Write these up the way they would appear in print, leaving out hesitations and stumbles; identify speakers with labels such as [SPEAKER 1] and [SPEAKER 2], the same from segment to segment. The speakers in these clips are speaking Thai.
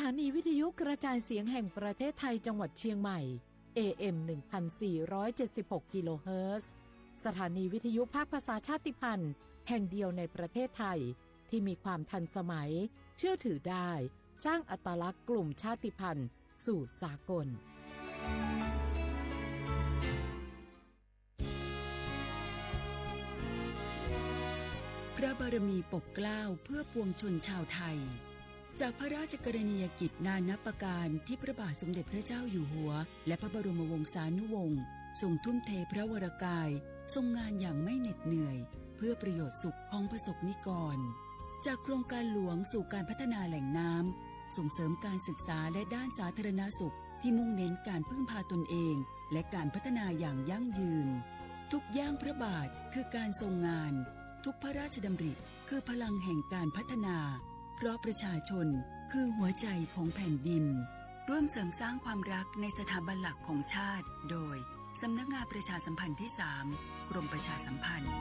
[SPEAKER 1] ถานีวิทยุกระจายเสียงแห่งประเทศไทยจังหวัดเชียงใหม่ AM 1476 กิโลเฮิรตซ์สถานีวิทยุภาคภาษาชาติพันธุ์แห่งเดียวในประเทศไทยที่มีความทันสมัยเชื่อถือได้สร้างอัตลักษณ์กลุ่มชาติพันธุ์สู่สากล
[SPEAKER 2] พระบารมีปกเกล้าเพื่อปวงชนชาวไทยจากพระราชกรณียกิจนานับประการที่พระบาทสมเด็จพระเจ้าอยู่หัวและพระบรมวงศานุวงศ์ทรงทุ่มเทพระวรกายทรงงานอย่างไม่เหน็ดเหนื่อยเพื่อประโยชน์สุขของประสบนิกรจากโครงการหลวงสู่การพัฒนาแหล่งน้ำส่งเสริมการศึกษาและด้านสาธารณสุขที่มุ่งเน้นการพึ่งพาตนเองและการพัฒนาอย่างยั่งยืนทุกย่างพระบาทคือการทรงงานทุกพระราชดำริคือพลังแห่งการพัฒนาเพราะประชาชนคือหัวใจของแผ่นดินร่วมเสริมสร้างความรักในสถาบันหลักของชาติโดยสำนักงานประชาสัมพันธ์ที่ 3 กรมประชาสัมพันธ์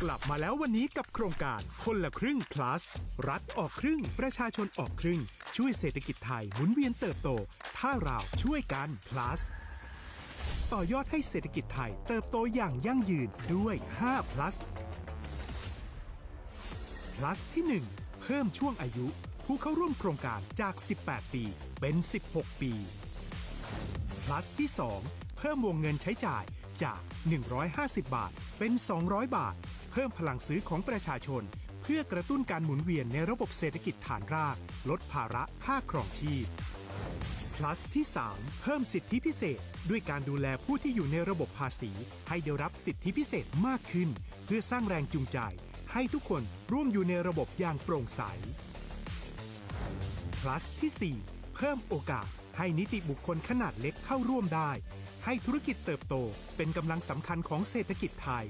[SPEAKER 3] กลับมาแล้ววันนี้กับโครงการคนละครึ่ง plus รัฐออกครึ่งประชาชนออกครึ่งช่วยเศรษฐกิจไทยหมุนเวียนเติบโตถ้าเราช่วยกัน plus ต่อยอดให้เศรษฐกิจไทยเติบโตอย่างยั่งยืนด้วย5 plus plus ที่ 1 เพิ่มช่วงอายุผู้เข้าร่วมโครงการจาก18ปีเป็น16ปีplus ที่ 2 เพิ่มวงเงินใช้จ่ายจาก150 บาทเป็น200 บาทเพิ่มพลังซื้อของประชาชนเพื่อกระตุ้นการหมุนเวียนในระบบเศรษฐกิจฐานรากลดภาระค่าครองชีพ plus ที่ 3 เพิ่มสิทธิพิเศษด้วยการดูแลผู้ที่อยู่ในระบบภาษีให้ได้รับสิทธิพิเศษมากขึ้นเพื่อสร้างแรงจูงใจให้ทุกคนร่วมอยู่ในระบบอย่างโปร่งใส plus ที่ 4 เพิ่มโอกาสให้นิติบุคคลขนาดเล็กเข้าร่วมได้ให้ธุรกิจเติบโตเป็นกำลังสำคัญของเศรษฐกิจไทย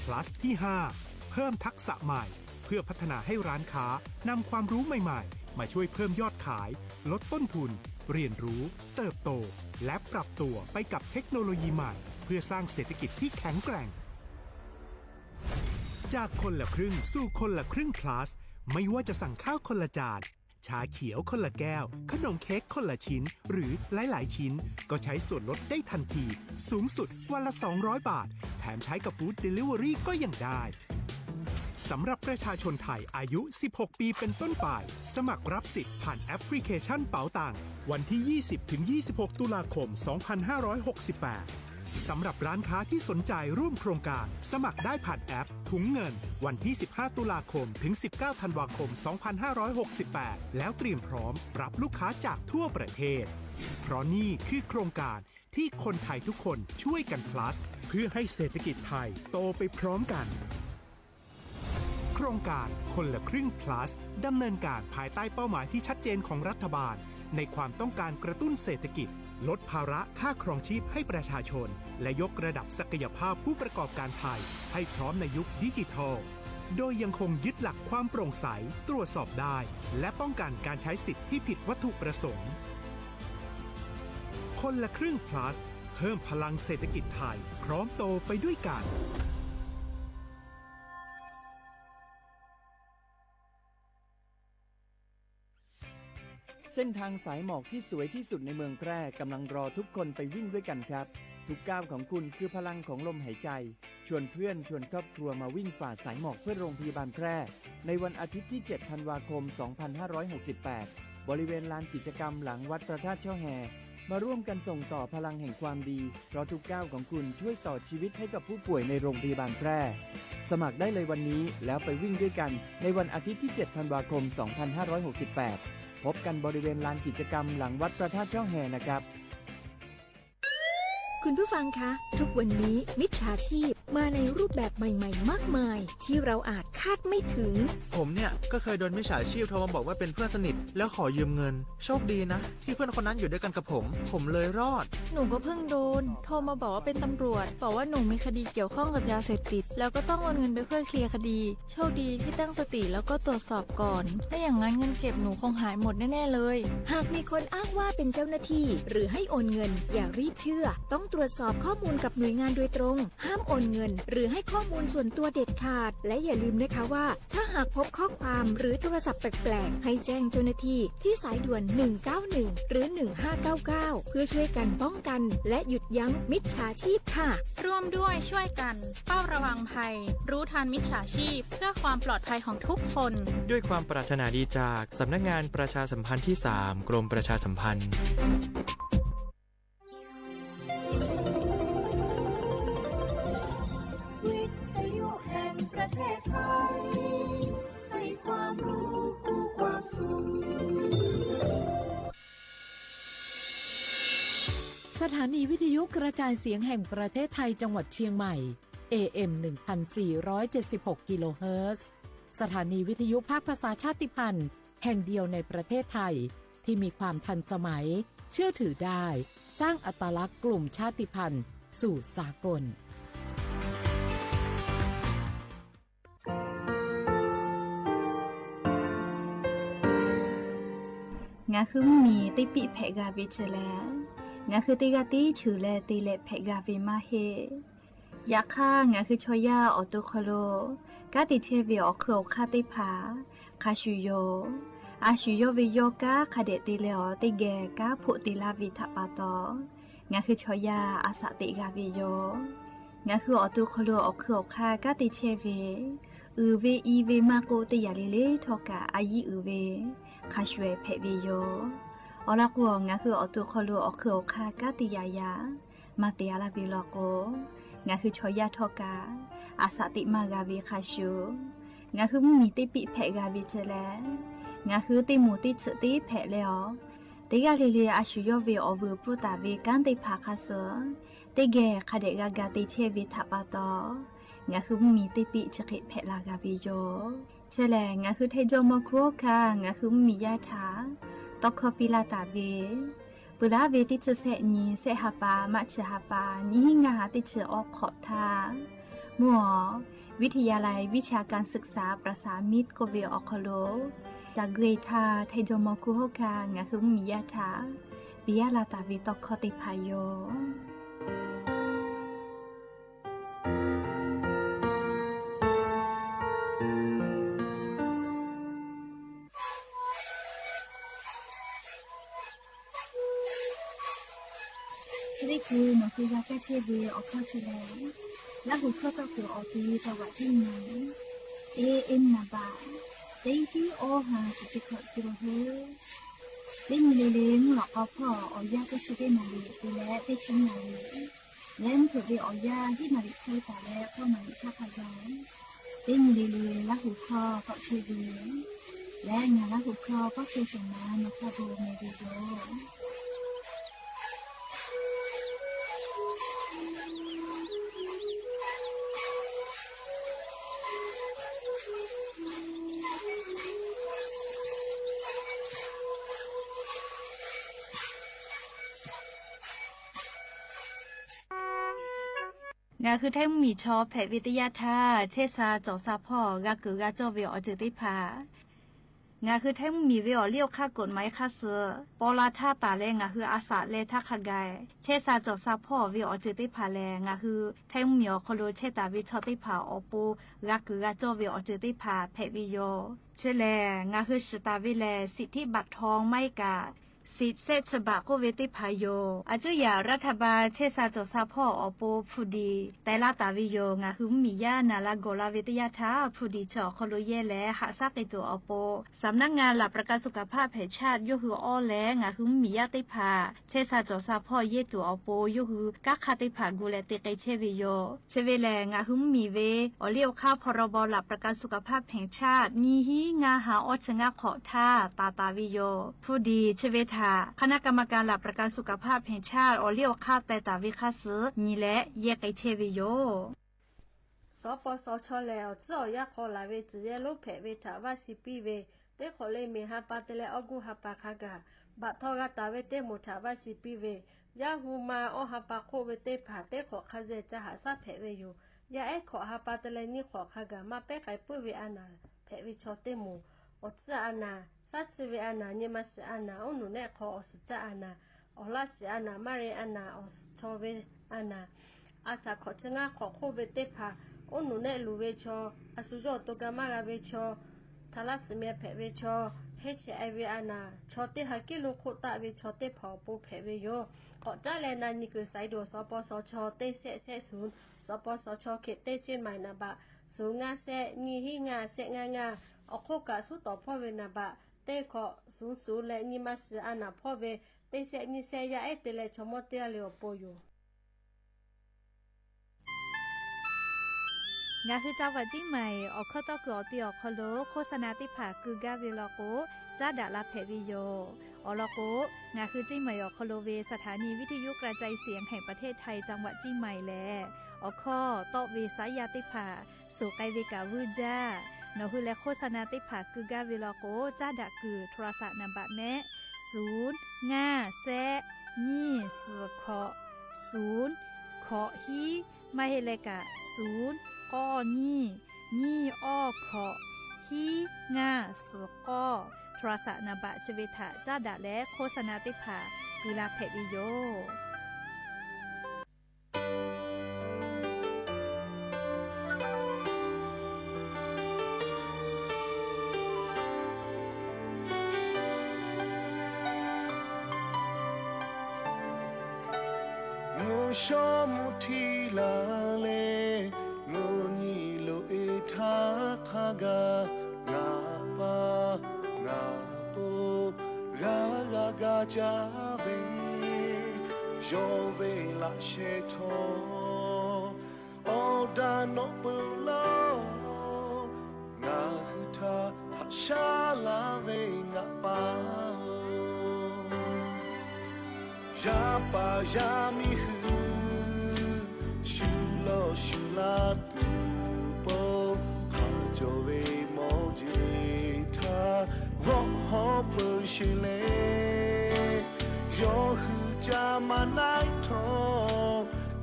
[SPEAKER 3] plus ที่ 5 เพิ่มทักษะใหม่เพื่อพัฒนาให้ร้านค้านำความรู้ใหม่ๆมาช่วยเพิ่มยอดขายลดต้นทุนเรียนรู้เติบโตและปรับตัวไปกับเทคโนโลยีใหม่เพื่อสร้างเศรษฐกิจที่แข็งแกร่งจากคนละครึ่งสู่คนละครึ่ง plus ไม่ว่าจะสั่งข้าวคนละจานชาเขียวคนละแก้วขนมเค้กคนละชิ้นหรือหลายๆชิ้นก็ใช้ส่วนลดได้ทันทีสูงสุดวันละ200 บาทแถมใช้กับฟู้ดเดลิเวอรี่ก็ยังได้สำหรับประชาชนไทยอายุ16ปีเป็นต้นไปสมัครรับสิทธิ์ผ่านแอปพลิเคชันเป๋าตังค์วันที่ 20-26 ตุลาคม 2568สำหรับร้านค้าที่สนใจร่วมโครงการสมัครได้ผ่านแอปถุงเงินวันที่ 15 ตุลาคมถึง 19 ธันวาคม 2568 แล้วเตรียมพร้อมรับลูกค้าจากทั่วประเทศเพราะนี่คือโครงการที่คนไทยทุกคนช่วยกัน plus เพื่อให้เศรษฐกิจไทยโตไปพร้อมกันโครงการคนละครึ่ง plus ดำเนินการภายใต้เป้าหมายที่ชัดเจนของรัฐบาลในความต้องการกระตุ้นเศรษฐกิจลดภาระค่าครองชีพให้ประชาชนและยกระดับศักยภาพผู้ประกอบการไทยให้พร้อมในยุคดิจิทัลโดยยังคงยึดหลักความโปร่งใสตรวจสอบได้และป้องกันการใช้สิทธิ์ที่ผิดวัตถุประสงค์คนละครึ่ง plus เพิ่มพลังเศรษฐกิจไทยพร้อมโตไปด้วยกัน
[SPEAKER 4] เส้นทางสายหมอกที่สวยที่สุดในเมืองแพร่กำลังรอทุกคนไปวิ่งด้วยกันครับทุกก้าวของคุณคือพลังของลมหายใจชวนเพื่อนชวนครอบครัวมาวิ่งฝ่าสายหมอกเพื่อโรงพยาบาลแพร่ในวันอาทิตย์ที่ 7 ธันวาคม 2568 บริเวณลานกิจกรรมหลังวัดพระธาตุช่อแฮมาร่วมกันส่งต่อพลังแห่งความดีเพราะทุกก้าวของคุณช่วยต่อชีวิตให้กับผู้ป่วยในโรงพยาบาลแพร่สมัครได้เลยวันนี้แล้วไปวิ่งด้วยกันในวันอาทิตย์ที่ 7 ธันวาคม 2568พบกันบริเวณลานกิจกรรมหลังวัดพระธาตุช่อแฮนะครับ
[SPEAKER 5] คุณผู้ฟังคะทุกวันนี้มิจฉาชีพ มาในรูปแบบใหม่ๆมากมายที่เราอาจคาดไม่ถึง
[SPEAKER 6] ผมเนี่ยก็เคยโดนมิจฉาชีพโทรมาบอกว่าเป็นเพื่อนสนิทแล้วขอยืมเงินโชคดีนะที่เพื่อนคนนั้นอยู่ด้วยกันกับผมเลยรอด
[SPEAKER 7] หนูก็เพิ่งโดนโทรมาบอกว่าเป็นตำรวจบอกว่าหนูมีคดีเกี่ยวข้องกับยาเสพติดแล้วก็ต้องโอนเงินไปเพื่อเคลียร์คดีโชคดีที่ตั้งสติแล้วก็ตรวจสอบก่อนไม่อย่างนั้นเงินเก็บหนูคงหายหมดแน่ๆเลย
[SPEAKER 5] หากมีคนอ้างว่าเป็นเจ้าหน้าที่หรือให้โอนเงินอย่ารีบเชื่อต้องตรวจสอบข้อมูลกับหน่วยงานโดยตรงห้ามโอนเงินหรือให้ข้อมูลส่วนตัวเด็ดขาดและอย่าลืมนะคะว่าถ้าหากพบข้อความหรือโทรศัพท์แปลกๆให้แจ้งเจ้าหน้าที่ที่สายด่วน191หรือ1599เพื่อช่วยกันป้องกันและหยุดยั้งมิจฉาชีพค่ะ
[SPEAKER 7] ร่วมด้วยช่วยกันเฝ้าระวังภัยรู้ทันมิจฉาชีพเพื่อความปลอดภัยของทุกคน
[SPEAKER 8] ด้วยความปรารถนาดีจากสำนักงานประชาสัมพันธ์ที่ 3 กรมประชาสัมพันธ์
[SPEAKER 9] วิทยุแห่งประเทศไทยให้ความรู้คู่ความสุข
[SPEAKER 1] สถานีวิทยุกระจายเสียงแห่งประเทศไทยจังหวัดเชียงใหม่ AM 1476 กิโลเฮิรตซ์สถานีวิทยุภาคภาษาชาติพันธุ์แห่งเดียวในประเทศไทยที่มีความทันสมัยเชื่อถือได้สร้างอัตลักษณ์กลุ่มชาติพันธุ์สู่สากล
[SPEAKER 10] งาคือมีติปิเพกาวิเชแลงาคือติกาติฉือแลติเลเพกาวิมาเฮยาค่างาคือชอยาออโตโคโลกาติเชวิออโคคาติผาคาชูโยอาชูโยวิโยกาคาเดติเลอติเกกาพุติลาวิทปาโตงาคือชอยาอาสติกาวิโยงาคือออโตโคโลออโคคากาติเชวิอือเวอีเวมาโกติยาลิเลทอกาอายีอือเวคาชเวเพวิโยอลักวงงาคือออตุคอลูออคืออคากาติยายามาเตียลาบิลโกงาคือชอยาทอกาอาสติมากาวิคาชูงาคือมีติปิเพกาบิเจแลงาคือติมูติฉติเพเลอติกาลิเลอาชูโยเวอวูปุตาเวกันติภาคาเซติเกคาเดกากาติเชวิทัปาโตงาคือมีติปิฉกิเพลากาบิโยเชแลงาคือเทโจโมคุคางาคือมียาถาตอกคอปิลาตาเวปุลาเวติชเสนีเสหปามัชหปานิหิงาติชออกขอทามัววิทยาลัยวิชาการศึกษาประสามิตรโกเวออคโลจากเกรทาไทโจโมคุโฮกางาคือมียาถาปิยาลาตาเวตอกคอติพายโยชลิคูนคือยาแก้เชื้อเวออกข้อเฉลยและหุข้อต่อตัวออกที่จังหวัดที่ไหนเอ็นนาบาเต็งที่โอหาสิจิขอตัวเฮเล่นเลี้ยงหลอกเอาพ่อเอายาแก้เชื้อได้มาเลยดูแลได้ชิ้นมาเลยแล้วเผื่อไปเอายาที่มาดิบที่แต่แล้วก็มาดิบชาพยองเล่นเลี้ยงและหุข้อก็เชื้อเวและงานและหุข้อก็เชื้อสมานมาพอดูในวิดีโองาคือแท่งมีชอแผวิทยาท่าเชษาจอซาพ่อกากือกาโจเวอจิติพางาคือแท่งมีเวอเลี้ยวค่ากฎหมายค่าเสือปอลาท่าตาแลงาคืออาสาเลทักขกายเชษาจอซาพ่อเวอจิติพาแลงาคือแท่งมีอคโลเชตาวิชอติพาอปูกากือกาโจเวอจิติพาแผวิโยเชแลงาคือสตาวิแลสิทธิบัตรทองไม่กาสิทธิเศษฉบับโคเวติพายโยอาจุยารัฐบาลเชษาจอซาพ่ออปูผู้ดีแต่ละตาวิโยงาคือมียานาลาโกลาวิทยาทาผู้ดีจอคโลเยและหาซักในตัวอปูสำนักงานหลักประกันสุขภาพแห่งชาติยคืออ้อและงาคือมียาติพาเชษาจอซาพ่อเยตัวอปูยคือกักคาติพากูและติไกเชวิโยเชเวแลงาคือมีเวอเลี้ยวข้าวพรบหลักประกันสุขภาพแห่งชาติมีฮีงาหาอชงะขอท่าตาวิโยผู้ดีเชเวทาคณะกรรมการหลักประกันสุขภาพแห่งชาติอเลี้ยวค่าแต่ตาวิคาซื้อนี่และแยกไอเทวิโย
[SPEAKER 11] ปสชแล้วเจ้าอยากขอลาเวจีเยลูกแผเวถาว่าสิปีเวเตขอเลยมีฮาปาเตเลอกูฮาปาคากาบัดทอกาตาเวเตหมุถาว่าสิปีเวยาฮูมาอฮาปาโคเวเตผาเตขอคาเจจะหาซาแผเวอยู่ยาเอขอฮาปาเตเลนี่ขอคากามาเปไกปุเวอานาแผเวชอเตมูอดซาอานาซัดเวอานาเนี่ยมาสอานาอุนุเนขออสจาอานาอลาสอานามาเรอานาอสชอเวอานาอาสาขอชงาขอโคเวเตผาอุนุเนลูเวชออาสุโจตุกามากาเวชอทาลัสเมียแผเวชอเฮชไอเวอานาชอเตฮักกิลุโคตะเวชอเตผอปูแผเวโยขอจ้าแลนานิกุไซโดสปสชเตเสศูนย์สปสชเขตเตเจียนใหม่นาบะสูงาเสมีหิงาเสงาอโคกะสุต่อพ่อเวนาบะเตขอสูและนิมัสอานาพ่อเวเตเสนิเสยาเอเตเลชมอเตเลโอโปโย
[SPEAKER 12] งาคือเจ้าวัดจิ้งใหม่ออกข้อต่อก่อตีออกคอโลโฆษณาติผาคือกาเวลโกจ้าดาลาเพวิโยอลโกงาคือจิ้งใหม่ออกคอโลเวสถานีวิทยุกระจายเสียงแห่งประเทศไทยจังหวัดจิ้งใหม่แลออกข้อต่อเวสายาติผาสู่ไกเวกาวูจ้านอคือและโฆษณาติผาคือกาเวลโกจ้าดาคือโทรศัพท์นำบัตรแนะ0 5 แซนี่สือขอ0ขอฮีมาเฮเลกะ0ก้อนี่อ้อขอฮีงาสกอโทรศัพท์นบะชเวทะจ้าดะและโฆษณาติภากุลาเพวิโย
[SPEAKER 13] ชมุทีลาเลงูนีโลเอทาคากางาปางาปูกากาจาเวโยเวลาเชโทโอดานอปูโลงาคือทาฮัชาลาเวงาปายาปายามิฮืชูลาตูโปข้าโจเวโมจิทาวะฮอปชิเลโยฮูจามาไนทอ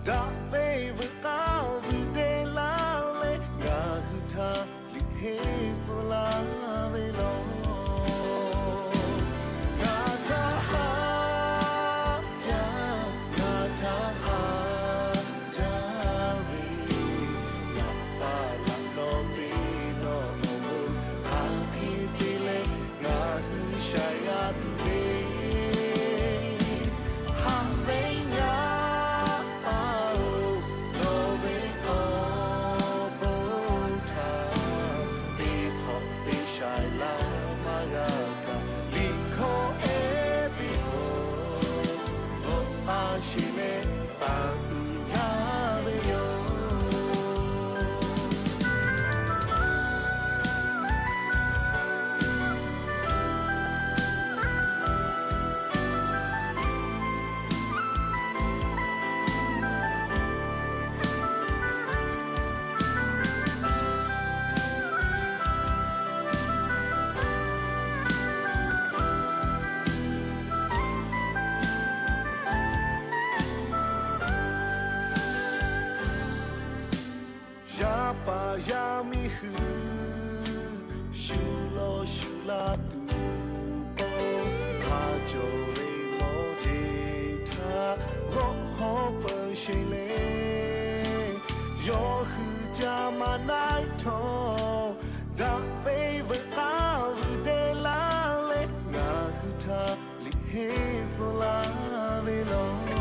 [SPEAKER 13] ดาเววกาวิเดลาเลงาฮูทาลิเฮซลาเวโลยามิฮืชูโลชูลาตูโปฮาโจเรโมเจทาวะฮอปชิเลโยฮูจามาไนทอดาเววกาวิเดลาเลงาฮูทาลิเฮซลาเวโลเ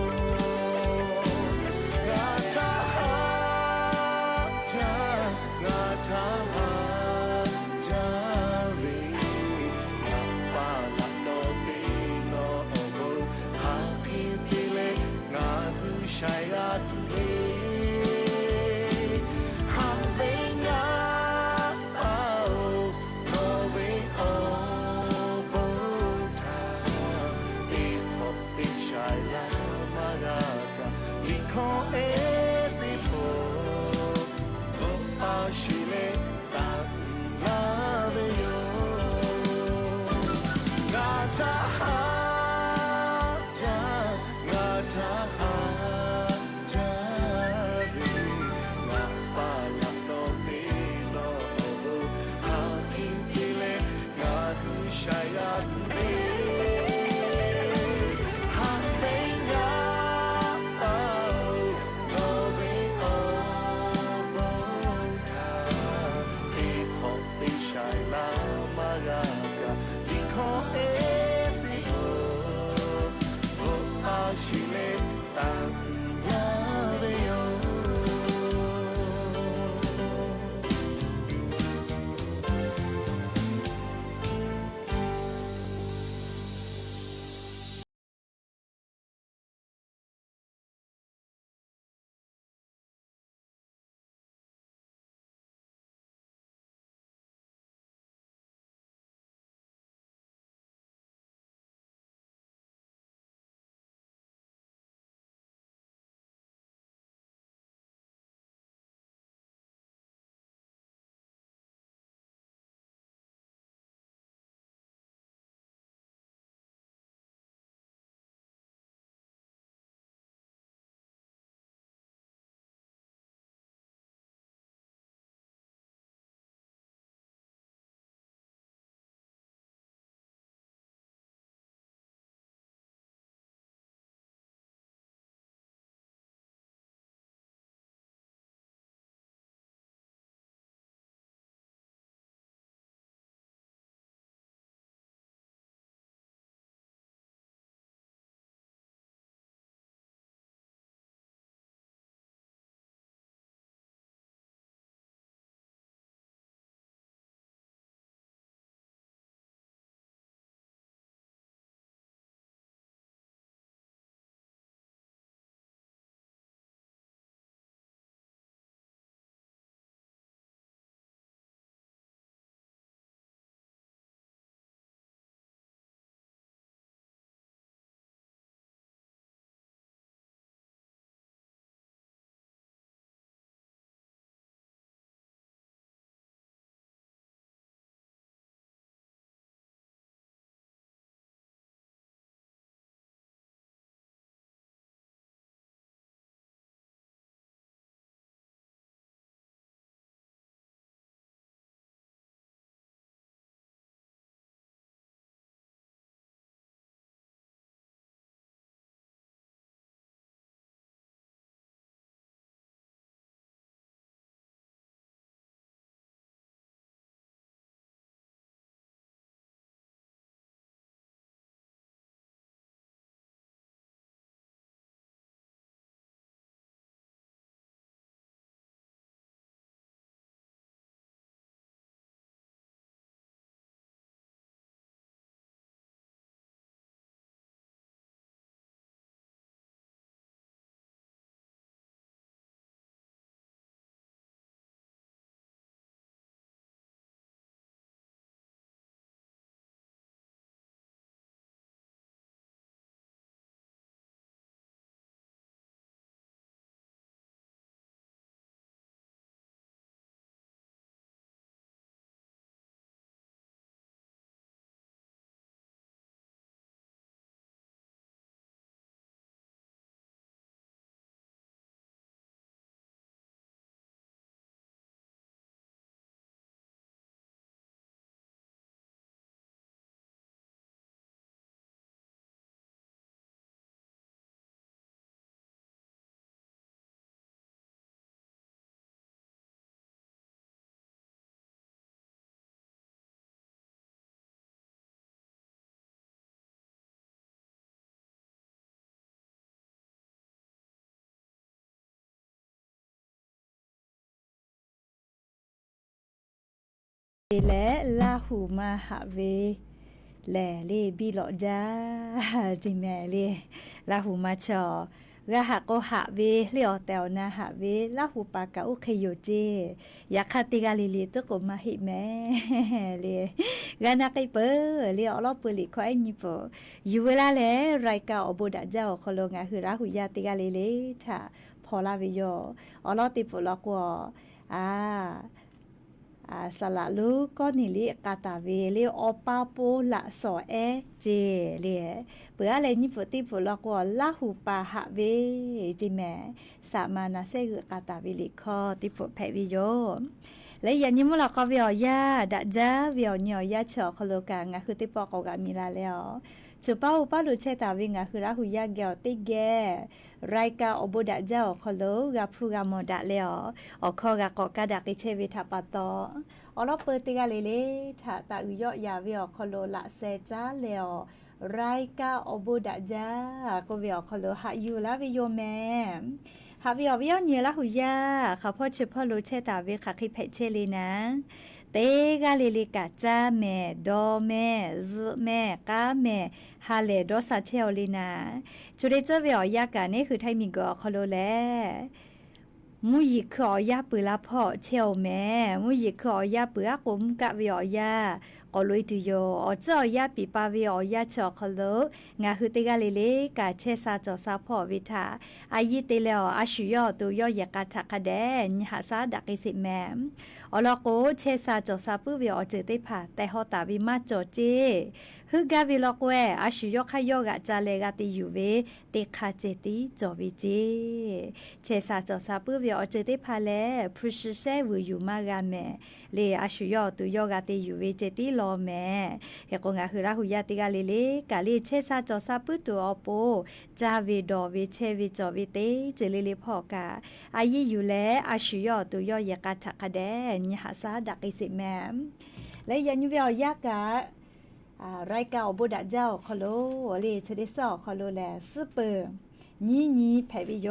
[SPEAKER 12] และลาหูมาหาเวแหล่เลบีหลอจ้าจิแม่เลลาหูมาชอกะหะก็หะเวเลียวแตวนาหะเวลาหูปากะโอเคโยเจยาคาติกาลิลิตก็มาหิแม่เลกานาไกเปเลียวลอปลิควายนิปอยู่เวลาแลรายกาอโบดะเจ้าคอลงาคือราหูยาติกาลิเลถ้าพอลาเวโยอลอติปลอกว
[SPEAKER 10] สละลูก็นี่ลิกาตาเวลิอปาปูละสอเอเจเลเปื่ออะไรนี่ฝติฝลกว่าละหูปาหะเวจิแม่สามานาเซกกาตาเวลิคอติฝแพวิโยและยันยิมลก็วิอยาดะจาวิอญอยาชอคโลกางะคือติปอกกามีลาแล้วจุป้าอุปาลุเชตาวิงะคือราหุยาเกลติเกไรกาอบุดะเจ้าคโลกาพูกามดะแล้วอคอกะกอกะดะกิเชวิทาปะตออลอเปติกาเลทาตาอุยอยาวิอคโลละเซจาแล้วไรกาอบุดะจาก็วิอคโลหะอยู่ลาวิโยแมหาวิอวิอเนียละหุยาข้าพ่อเฉพาะลุเชตาวิคะคิเพเชลีนะเตกาเลลิกาจาเมดอเมซเมกาเมฮาเลดอซาเชลลีนาจุเรเจเวียยากานี่คือไทมิกอคโลแลมุยขอยาปือละพ่อเชลแม่มุยขอยาปือกุมกะเวียยาก็ลุยตุโยอเจ้ายาปีปาเวียยาชอคโลงาคือเตกาเลเลกาเชซาจอซาพ่อวิทาอายิเตเลออาชุยอตุยอยากาทักแดนหาซาดักอิสิแมอลโกเชซาจอซาปุเวียเจติผาแต่ฮอตาวิมาจอเจฮึกาวิลกเวอาชุยอขยอกะจาเลกาติยูเวเตคาเจติจอวิเจเชซาจอซาปุเวียเจติผาเลพุชเซวิยูมากาเมเลอาชุยอตุยอกาติยูเวเจติลอแม่เฮกงาคือราหุยาติกาเลเลกาเลเชซาจอซาปุตุอโปจาวิดอวิเชวิจอวิเตเจเลเลพอกาอายิยูเลอาชุยอตุยอยากาทักแดนหาซาดักอิสิแมและยันยูเวียยากะไรกาอบุดะเจ้าคโลเลเชเดซอคโลแลซุปเปอร์นี่แผบิโย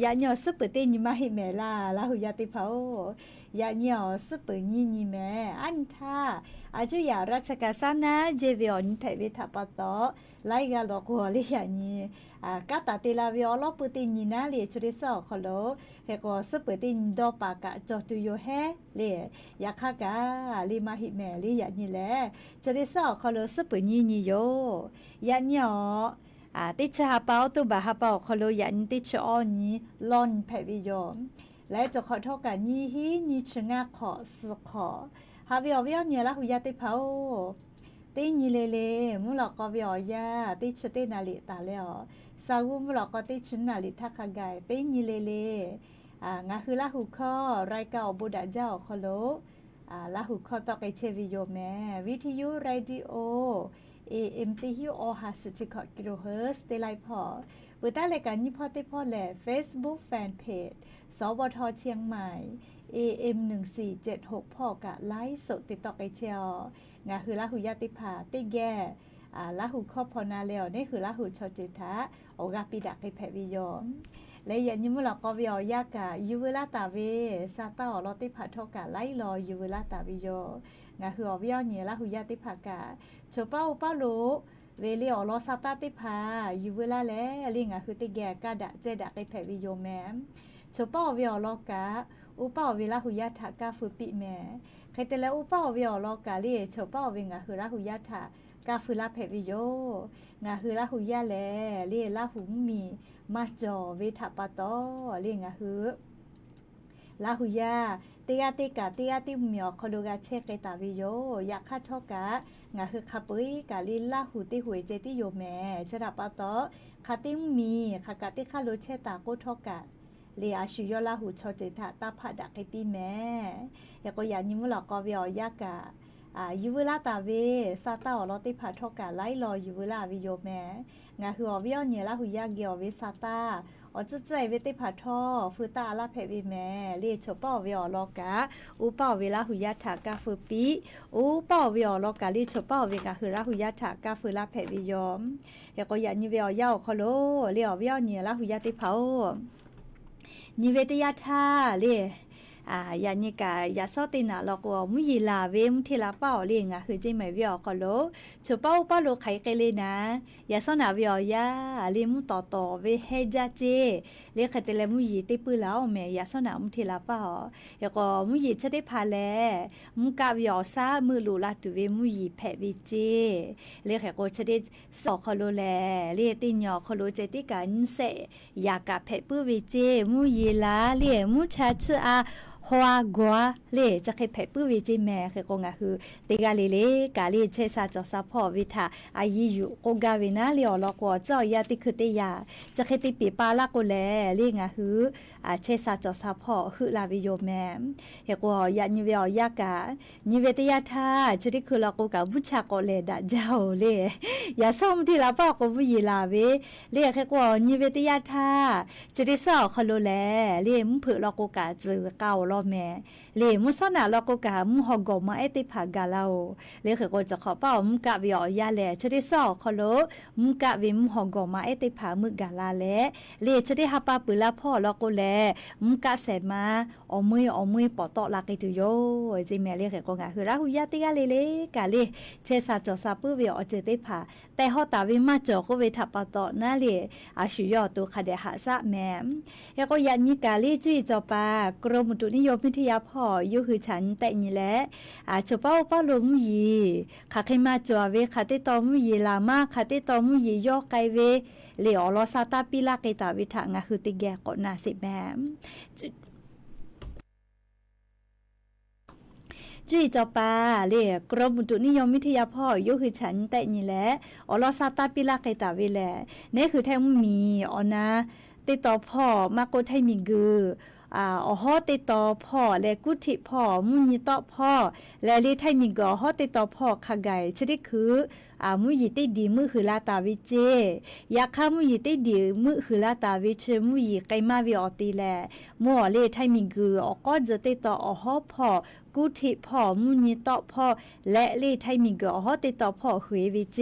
[SPEAKER 10] ยาญอซุปเปอร์เตนิมาฮิเมลาลาหุยาติเผายาญอซุปเปอร์นี่แมอันทาอาจุยาราชกาซานาเจเวียนแผบิทาปะตอไลกาลอกวเลยานีกาตาเตลาวิอลอปุตินีนาเลชุเรซอคโลเฮกอซุปเปอร์ตินดอปากะจอตุโยเฮเลยาคากาลิมาฮิเมลียานีแลชุเรซอคโลซุปเปอร์นี่โยยาญอติชาเปาตุบาฮาเปาคโลยันติชออนี้ลอนแผบิโยและจะขอโทษกันยี่ฮีนี่ชงาขอสุขอฮาวิอวิอเนี่ยละหุยาติเผาตินี่เลมุลอกวิอยาติชเตนาลิตาแล้วสาวุมุลอกติชนาลิทักไกตินี่เลงาคือละหุข้อไรเก่าบุดาเจ้าคโลละหุข้อตอกไอเชวิโยแม่วิทยุเรดิโอAMTU ออ50กิโลเฮิรตซ์เตไลพอปุตตะรายการนี้พอติพอแล Facebook Fanpage สวทเชียงใหม่ AM 1476พอกะไลฟ์สดติดต่อไปเชียวงาคือละหุยาติภาติแก่ละหุครอบพอนาแล้วนี่คือละหุชอจิตะโอกาปิดักให้แผวิยอมและยันยิมุลกอวิอยากะยูเวลาตาเวซาตาอลอติภาทอกะไลรอยูเวลาตาวิโยงาคืออวิยอเนี่ยละหุยาติภากะโชเป้าป้าโลเวลีอลอซาตาติภายูเวลาแลลิงาคือติแกกะดะเจดะไปแผวิโยแมมโชเป้าวิอลอกะอุป้าเวลาหุยาทะกาฟุปิแมใครแต่ละอุป้าวิอลอกะลิโชเป้าเวงาคือละหุยาทะกาฟุลาแผวิโยงาคือละหุยาแลลิละหุมีมาจอเวทะปะตอลิงาคือละหุยาเตียติกะเตียติเมียวคโดกาเชกตาวิโยอยากคัดทอกะงาคือคาปุยกะลิละหุติหวยเจติโยแมชะระปะตอคาติมีคากะติคาโลเชตาโกทอกะเลียชุยอลาหูชอเจตาตาผาดักให้ปีแม่ยากอยานิมุลกอวิอยากะยูเวลาตาเวซาตาอลอติผาทอกะไลรอยูเวลาวิโยแม่งาคืออวิอเนี่ยละหุยาเกียวเวซาตาอจะใจเวติผาทอฟืตาลาเพวิแม่เลียชป้อวิอลอกะอุป้อเวลาหุยาถากาฟืปีอุป้อวิอลอกะลีชป้อเวกะคือละหุยาถากาฟืลาเพวิยอมยากอยานิเวอยาคโลเลียวิอเนี่ยละหุยาติเผานิเวตยาธาเลยานิกายาซอตินาลอกวมุยิลาเวมทิลาเป้าเลงะคือจิไม่วิอคโลชเป้าป้าโลไขเกเลนะยาซอนาวิอยาเลมุตอเวเฮจาเจเลคเตเลมุยิติปืลาอเมยาซอนามุทิลาเป้ายก็มุยิชะติพาแลมุกะวิอซามือลูลาตุเวมุยิแผวิเจเลขโกชะติสอคโลแลเลติญอคโลเจติกันเสยากะแผปื้วิเจมุยิลาเลมุชะชะ
[SPEAKER 12] หัวกัวเล่จะเคยแผ่ปื้อวิจิแม่คือกงาคือติกาลีเลกาลีเชซาจอซาพอวิทาอายุอยู่กงกาวินาเลียวลอกว่าเจ้ายาติคือเตยาจะเคยติปีปาลาโกแลลีงาคือเชซาจอซาพอคือลาวิโยแม่เฮกว่ายานิเวียยากานิเวตยาทาจุดิคือลอกกาบุชาโกเลดาเจ้าเล่ยาซ่อมที่ลาปอกบุยีลาเวเล่เฮกว่านิเวตยาทาจุดิสอคโลแลเล่มเผือลอกกาจือเก่ารอแม่เล่มุสนาลอกกามุฮอกอมาเอติผากาลาเล่เฮกจะขอเป้ามุกะวิอยาแลจุดิสอคโลมุกะวิมุฮอกอมาเอติผามึกาลาแลเล่จุดิฮับปาปุลาพ่อลอกแลมุกะเสมาอมือปอตอลากิตุโยจิแม่เล่เฮกงาคือราหุยาติกาเลกาเลเชซาจอซาปุเวอเจติผาแต่ฮอตาวิมาจอก็เวทับปตอนาเลอาชุยอตุคาเดหาซะแม่ยาก็ยันนิกาลีจุยจอปากรมอุตุนิยมวิทยาพ่ออยู่คือฉันแต่นี่แหละชเป้าลมยีคาเคมาจอเวคาติตอมยีลามาคาติตอมยียอไกเวเลอลอซาตาปิลาเกตาวิทางาคือติแกกอนาสิแม่จุยจอปาเรียกรมอุตุนิยมวิทยาพ่ออยู่คือฉันแต่นี่แหละอลอซาตาปิลาเกตาวิแลนี่คือแท้มีอนะติต่อพ่อมาโกไทมิกือฮอติต่อพ่อและกุฏิพ่อมุญต่อพ่อและลีไทมิกอฮอติต่อพ่อขะไกชนิดคือมุยติดีมือคือลาตาวิเจยาคามุยติดีมือคือลาตาวิเชมุยไกมาวิอติแลมัวเลไทมิกือก็จะติต่อฮอพ่อกุฏิพ่อมุญต่อพ่อและลีไทมิกอฮอติต่อพ่อหวยวิเจ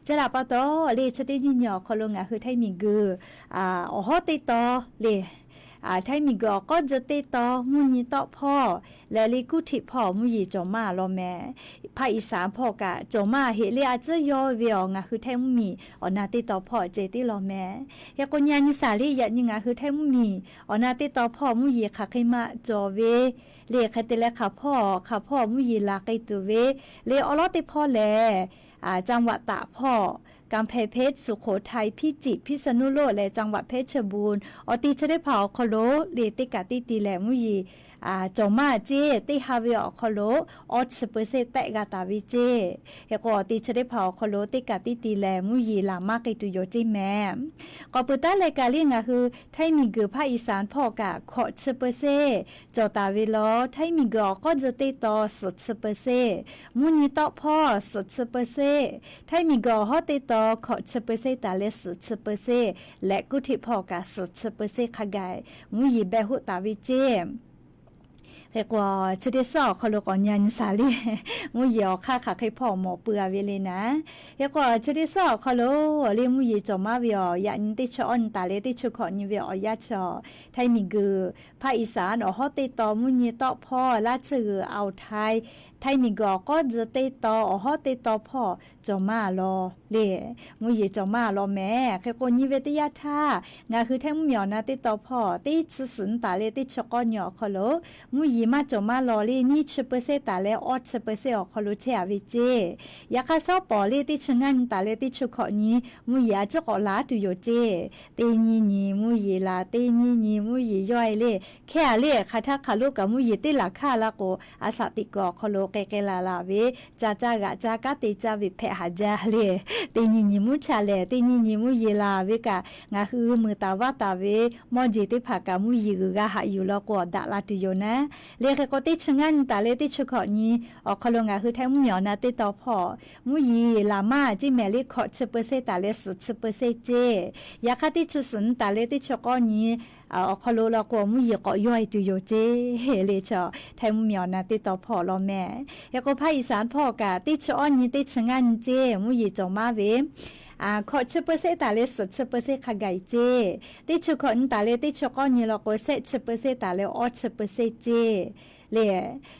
[SPEAKER 12] จะลาปะตอเลชติญิญญอคอลงาคือไทมิกือฮอติต่อเลไทยมีก็จะติดต่อมุญต่อพ่อและลิกุธิพ่อมุยจอมาลอแม่ภาคอีสานพ่อกะจอมาเฮเลอาจจะยอเวียงคือไทยมีนาติดต่อพ่อเจติลอแม่ยากญาณิสาลียะยังคือไทยมีนาติดต่อพ่อมุยค่ะใครมาจอเวเลคติและค่ะพ่อมุยลาไกตัวเวเลอลอติพ่อแลจังหวัดตากพ่อกำแพงเพชรสุโขทัยพิจิตรพิษณุโลกและจังหวัดเพชรบูรณ์อติชได้เผาคโลเรติกาติตีแหลมุยีจอมาเจติฮาวิอคโลออสเปเซแตกาตาวิเจเฮก็อติชได้เผาคโลติกาติตีแหลมุยีลามากิตุโยจิแม่ก็ปุตตะเลกาเลียงคือไทยมีกือภาคอีสานพ่อกะขอสเปเซจอตาวิลอไทยมีกอก็จะติต่อสุดสเปเซมุนีต่อพ่อสุดสเปเซไทยมีกอฮอติต่อขอสเปเซตาเลสุดสเปเซและกุธิพ่อกะสุดสเปเซขะไกมุยีเบหุตาวิเจเฮกว่าชะเดซอคอลกอนยันสาลีมุยอค่าค่ะให้พ่อหมอเปือเวเลนะเฮกว่าชะเดซอคอลเลมุยจอมาวิอยันติชอนตาเลติชุขอนิเวอยาชอไทยมีกือภาคอีสานฮอติตอมุยต่อพ่อลาชื่อเอาไทยมีก็จะติต่อฮอติต่อพ่อจอมาลอเลมุยจอมาลอแม่แค่คนนิเวตยาท่างาคือแท่งเหมียวนะติต่อพ่อติสุสุนตาเลติชกอนยอคอลมุยมาจอมาลอเลนี่ชเปเซตาเลออชเปเซอคอลเชอวิเจยาคาซอปอเลติชงันตาเลติชกอนี้มุยจะกอลาตุโยเจตีนี่มุยลาตีนี่มุยย่อยเลแค่เลคาทาคาลูกับมุยติลาคาละโกอาสติกอคอลเกลาลาเวจากะจากะติจาวิเพหาจาเลตีนี่มุชาเลตีนี่มุยลาเวกะงาคือมือตาวาตาเวมอจิติภากะมุยกะหาอยู่ละกอดะลาตุโยนะเลเคก็ติชงันตาเลติชขอนี้อคลงาคือแท้มุยอนะติตอพ่อมุยลามาจิเมลิขอชเปเซตาเลสุชเปเซเจยาคติชุสุนตาเลติชกอนี้คอโลละกมุยก็ย่อยตุโยเจเลชอไทยมุยอนะติตอพ่อลอแม่ยาก็ภาคอีสานพ่อกะติชอนี้ติชงันเจมุยจอมาเวขอชเปเซตาเลสชเปเซขะไกเจติชขอนตาเลติชกอนี้ละก็เซชเปเซตาเลออชเปเซเจเล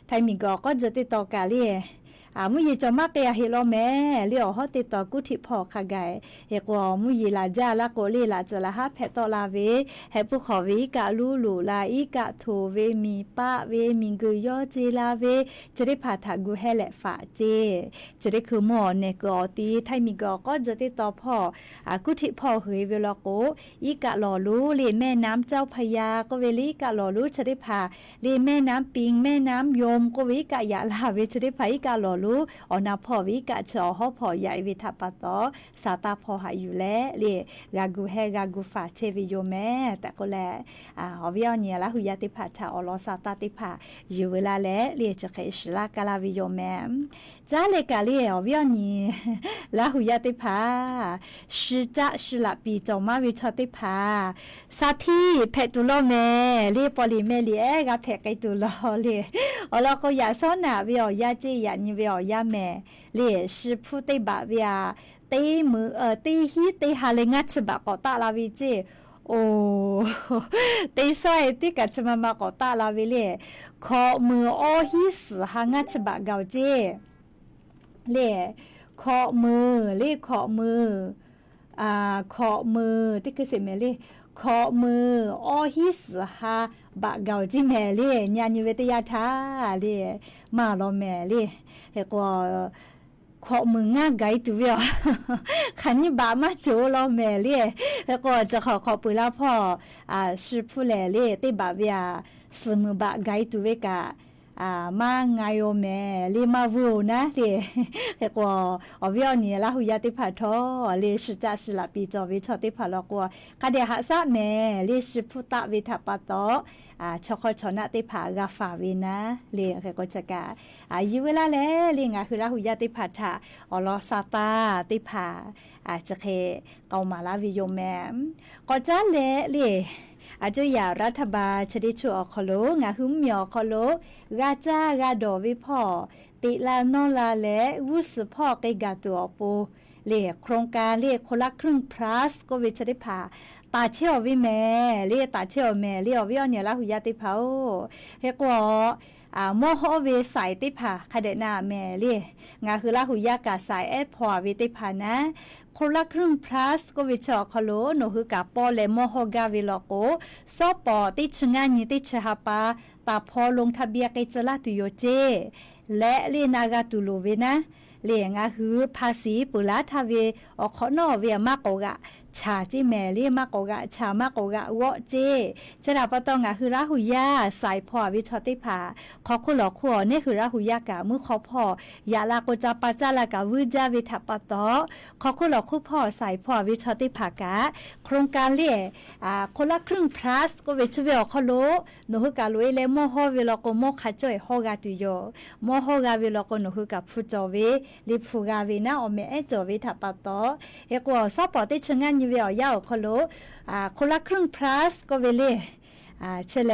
[SPEAKER 12] ไทยมีก็จะติดต่อกาเล มุยจะมาเกยเฮโลแม่เลี้ยวฮอติดต่อกุฏิพ่อค่ะไกเฮกว่ามุยลาจาละโกลีลาจะละฮะเพตอลาเวเฮปุขอวิกะลูลูลาอีกะโทเวมีปะเวมิงกุยอจีลาเวจะได้พาทากูเฮแหละฝาเจจะได้คือหมอเนกอตีไทมีกอก็จะติดต่อพ่อกุฏิพ่อเฮเวลโกอีกะหล่อรู้เลแม่น้ำเจ้าพญาก็เวลีกะหล่อรู้จะได้พาเลแม่น้ำปิงแม่น้ำยมก็วิกะยะลาเวจะได้พาอีกะหล่อรู้อนาพ่อวิกะชอฮอพ่อใหญ่วิทัปตอสาตาพ่อหาอยู่แล้วเลกากูเฮกากูฝาเชวิโยแม่แต่ก็แลฮอวิอเนี่ยละหุยาติพาทาอลอสาตาติพาอยู่เวลาแล้วเลจะเคชลากาลาวิโยแม่จ้าเลกาเลฮอวิอนี่ละหุยาติพาชื่อจ้าชื่อละปีจอมาวิชอติพาสาธีเพตุโลแม่เลปอลิเมลีเอกาเพกไกตุโลเลอลอก็ยาซ้อนน่ะวิอยาจียานี่วิอยาแม่เลชื่อผู้ติบะวิอาตีมือตีฮีตีฮาเลงัดฉบะกอตาลาวิเจโอ้ตีซอยตีกัดมากอตาลาวิเลขอมืออฮีสหางัดฉบะเกาเจเลขอมือเลขอมือขอมือที่คือสิแม่เลขอมืออฮีสหาบะเกาจิแม่เลญาณิเวตยาทาเลมาลอแม่เลเฮก็ขอมืองาไกตัวเดียวขันนี่บามาโจเราแม่เลยแล้วก็จะขอปืนแล้วพ่อชื่อผู้แลเลยที่บาเวียสมือบาไกตัวเวกะมาไงโอแม่เลยมาวูนะเลยแล้วก็อวิอนี่ละหุยาติพัทอเลยสุจัสละปีจอวิชอติพัทแล้วก็คดีหาซาแม่เลยชื่อผู้ตะวิทัปตอชอคชนะติผากาฟาวินะเลียก็จะกะอยู่เวลาแล้วเลียงคือละหุยาติผาทาอลอซาตาติผาจะเคเกามาลาวิโยแมก็จะเละเลียอาจจะอย่ารัฐบาลชดิชัวคโลงาหึมยอคโลกาจ้ากาโดวิพ่อติลานอลาและวุสพ่อไกกาตัวปูเลียโครงการเลียคนละครึ่ง plus ก็วิจะได้ผาตาเชี่ยววิแม่เรียตาเชี่ยวแม่เรียววิอเนี่ยละหุยาติเผาเฮก็มอฮอเวใส่ติผาคาเดนาแม่เรียงาคือละหุยากาใส่แอดพอวิติผานะคนละครึ่ง plus ก็วิชอคโลโนคือกาปอเลมอฮอกาวิลโกซอปอติชงานนี่ติชหาปาตาพอลงทะเบียนไกจลาตุโยเจและเลีนากาตุโลเวนะเลียงาคือภาษีปุลาทาเวอขอนอเวียมากกะชาจิแม่เลียมากกะชามากกะวะเจจะดาปตองคือราหุยาสายพ่อวิชอติภาขอคุหลอขอนี่คือราหุยากะมือขอพ่อยาลาโกจาปาจาลากะวิจาวิทัปตอขอคุหลอคู่พ่อสายพ่อวิชอติภากะโครงการเลียคนละครึ่ง plus ก็เวชเวอคโลโนฮึกะลุยเลมอฮอเวลโกมอขะจ่อยฮอกาตุโยมอฮอกาเวลโกโนฮึกะฟุจอเวลิฟูกาเวนะอเมเอจอวิทัปตอเฮกว่าซอปอติชงานเวียยาวคโลคนละครึ่ง plus ก็เวเลเชล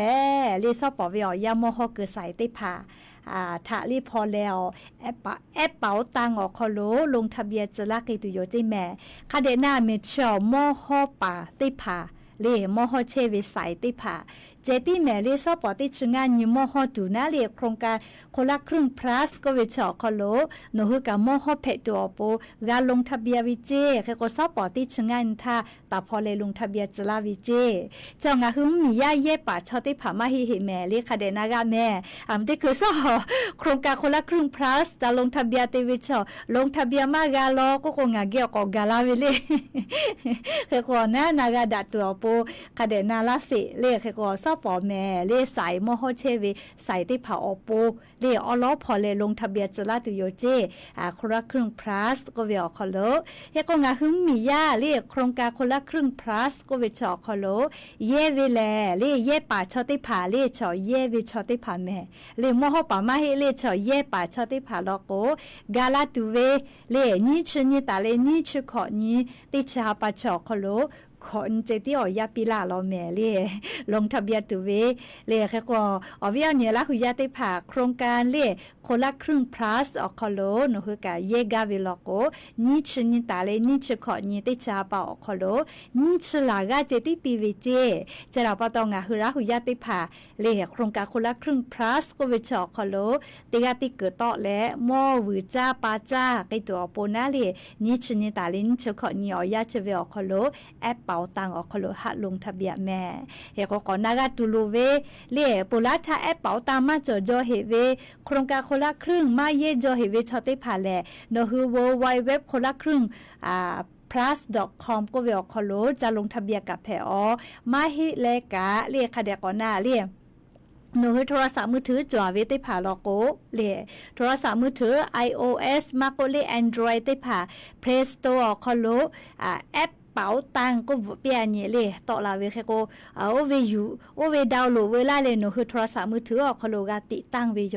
[SPEAKER 12] เลซอปอเวียยามอฮอเกใส่ติผาถาลีพอแล้วแอปเป๋าตังออกคโลลงทะเบียนจะลักตุโยจิแม่คาเดนาเมชอมอฮอป่าติผาเลมอฮอเชวิใส่ติผาเจติแม่เลซอปอติชงานยมอฮอดูนาเลโครงการคนละครึ่ง plus ก็วิชอคโลโนฮึกะมอฮอเพตัวโปกาลงทะเบียนวิเจเคก็ซอปอติชงานทาตาพอเลลงทะเบียนจะลาวิเจจองะหึมมียาเย่ป่าชอติผามาฮิหิแม่เลคาเดนากาแม่ติคือซอโครงการคนละครึ่ง plus จะลงทะเบียนติวิชอลงทะเบียนมากาโลก็คงงาเกี่ยวกับกาลาวิเลเคก็นะนากาดัดตัวโปคาเดนาลาสิเลเคก็ซอปอแม่เลสายมอฮอเชวิใส่ติผาอโปเลออลอพอเลลงทะเบียนจะลาตุโยเจคนละครึ่ง plus ก็เวอคโลเฮก็งาหึมมียาเลโครงการคนละครึ่ง plus ก็เวชอคโลเยเวแลเลเยป่าชอติผาเลชอเยเวชอติผาแม่เลมอฮอป่ามาเฮเลชอเยป่าชอติผาลโกกาลาตุเวเลนี่ชนี่ตาเลนี่ชขอนี่ติชาปาชอคโล คนเจที่อ๋อยาปีลาเราแม่เลยลงทะเบียนตัวเวเลยแค่ก็อ๋อวิอันเนี่ยละหุยาได้ผ่าโครงการเลยคนละครึ่ง plus ออกคโลนคือกะเยกาเวลโกนี่ชนิตาเลยนี่ชขอนี่ได้จาปาออกคโลนี่ชลากาเจที่ปีเวเจจะเราปะตองอ่ะคือละหุยาได้ผ่าเลยโครงการคนละครึ่ง plus ก็เวชออกคโลติกาติเกิดต่อและมอวือจ้าปาจ้าไกตัวปนาเลยนี่ชนิตาเลยนี่ชขอนี่อ๋อยาเจเวออกคโลแอปเป๋าตังออกคโลหัดลงทะเบียนแม่เฮก็ก่อนนากาตุลูเวเล่ปุระทาแอปเป๋าตังมาจอเฮเวโครงการคนละครึ่งมาเยจอเฮเวชอติผ่าแลโนฮือ worldwide web คนละครึ่งplus.com ก็เวอคโลจะลงทะเบียนกับแผอมาฮิเลกะเรียกค่ะเดก่อนหน้าเรียหนูโทรศัพท์มือถือจ่อเวติผ่าลอโกเลยโทรศัพท์มือถือ iOS มาโกเล Android ติผ่า Play Store คอโลแอปเป๋าตังก็เปียเนี่ยเลยต่อลาเวแค่ก็เอาเวยูโอเวดาวน์โหลดเวลาเลยหนูคือโทรศัพท์มือถือออกคอโลกาติตั้งเวโย